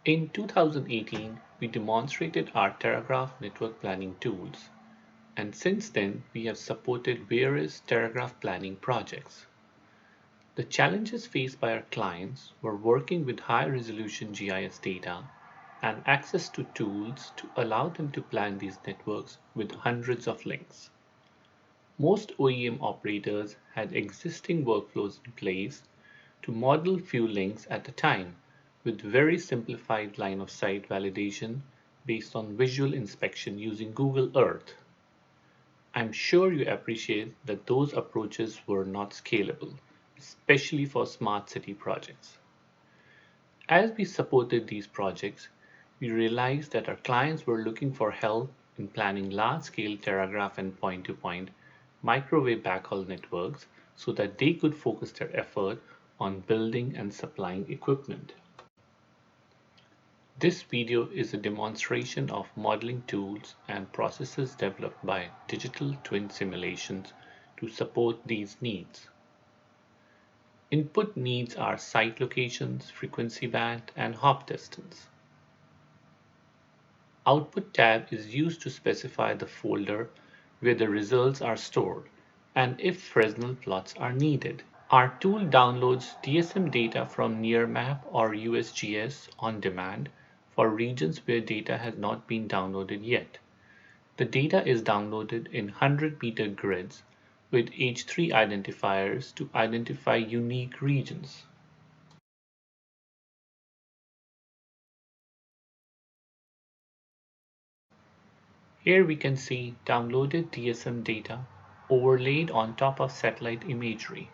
In 2018, we demonstrated our Terragraph network planning tools, and since then we have supported various Terragraph planning projects. The challenges faced by our clients were working with high-resolution GIS data and access to tools to allow them to plan these networks with hundreds of links. Most OEM operators had existing workflows in place to model few links at a time, with very simplified line-of-sight validation based on visual inspection using Google Earth. I'm sure you appreciate that those approaches were not scalable, especially for smart city projects. As we supported these projects, we realized that our clients were looking for help in planning large-scale Terragraph and point-to-point microwave backhaul networks so that they could focus their effort on building and supplying equipment. This video is a demonstration of modeling tools and processes developed by digital twin simulations to support these needs. Input needs are site locations, frequency band, and hop distance. Output tab is used to specify the folder where the results are stored and if Fresnel plots are needed. Our tool downloads DSM data from Nearmap or USGS on demand for regions where data has not been downloaded yet. The data is downloaded in 100-meter grids with H3 identifiers to identify unique regions. Here we can see downloaded DSM data overlaid on top of satellite imagery.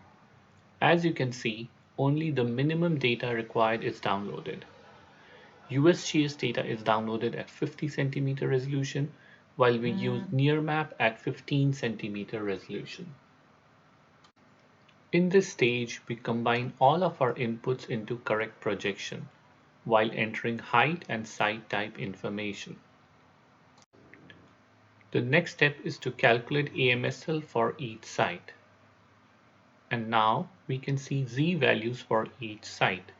As you can see, only the minimum data required is downloaded. USGS data is downloaded at 50 centimeter resolution, while we use Nearmap at 15 centimeter resolution. In this stage, we combine all of our inputs into correct projection, while entering height and site type information. The next step is to calculate AMSL for each site. And now we can see Z values for each site.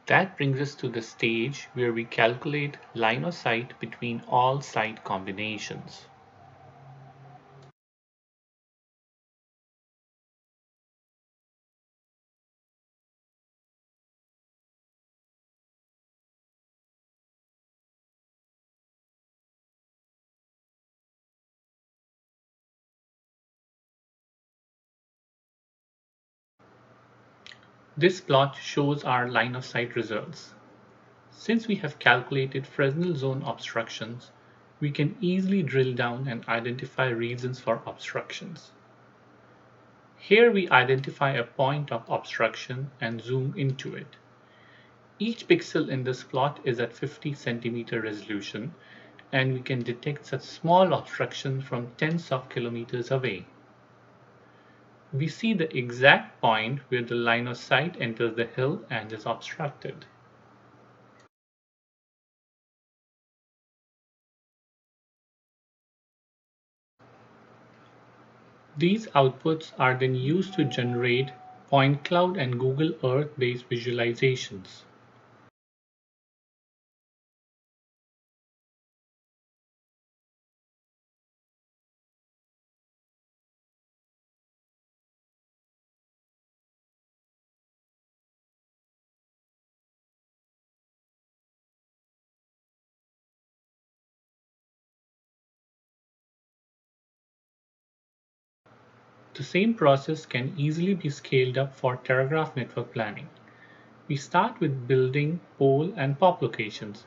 That brings us to the stage where we calculate line of sight between all site combinations. This plot shows our line of sight results. Since we have calculated Fresnel zone obstructions, we can easily drill down and identify reasons for obstructions. Here we identify a point of obstruction and zoom into it. Each pixel in this plot is at 50 centimeter resolution, and we can detect such small obstructions from tens of kilometers away. We see the exact point where the line of sight enters the hill and is obstructed. These outputs are then used to generate point cloud and Google Earth-based visualizations. The same process can easily be scaled up for Terragraph network planning. We start with building pole and pop locations.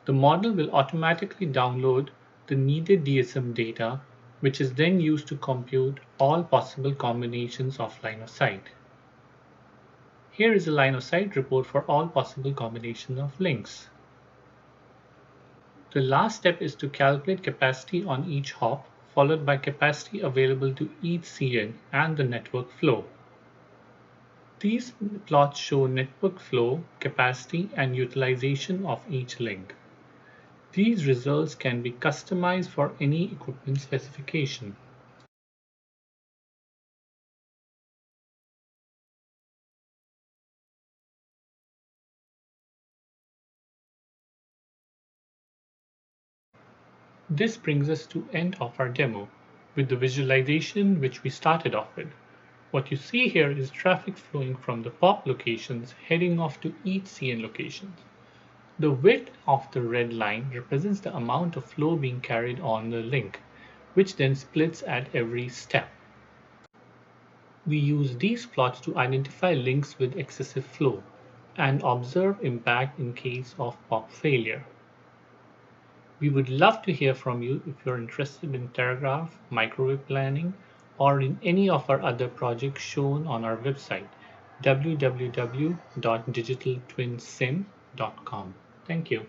The model will automatically download the needed DSM data, which is then used to compute all possible combinations of line of sight. Here is a line of sight report for all possible combinations of links. The last step is to calculate capacity on each hop, followed by capacity available to each CN and the network flow. These plots show network flow, capacity, and utilization of each link. These results can be customized for any equipment specification. This brings us to the end of our demo with the visualization which we started off with. What you see here is traffic flowing from the POP locations heading off to each CN location. The width of the red line represents the amount of flow being carried on the link, which then splits at every step. We use these plots to identify links with excessive flow and observe impact in case of POP failure. We would love to hear from you if you're interested in Terragraph, microwave planning, or in any of our other projects shown on our website, www.digitaltwinsim.com. Thank you.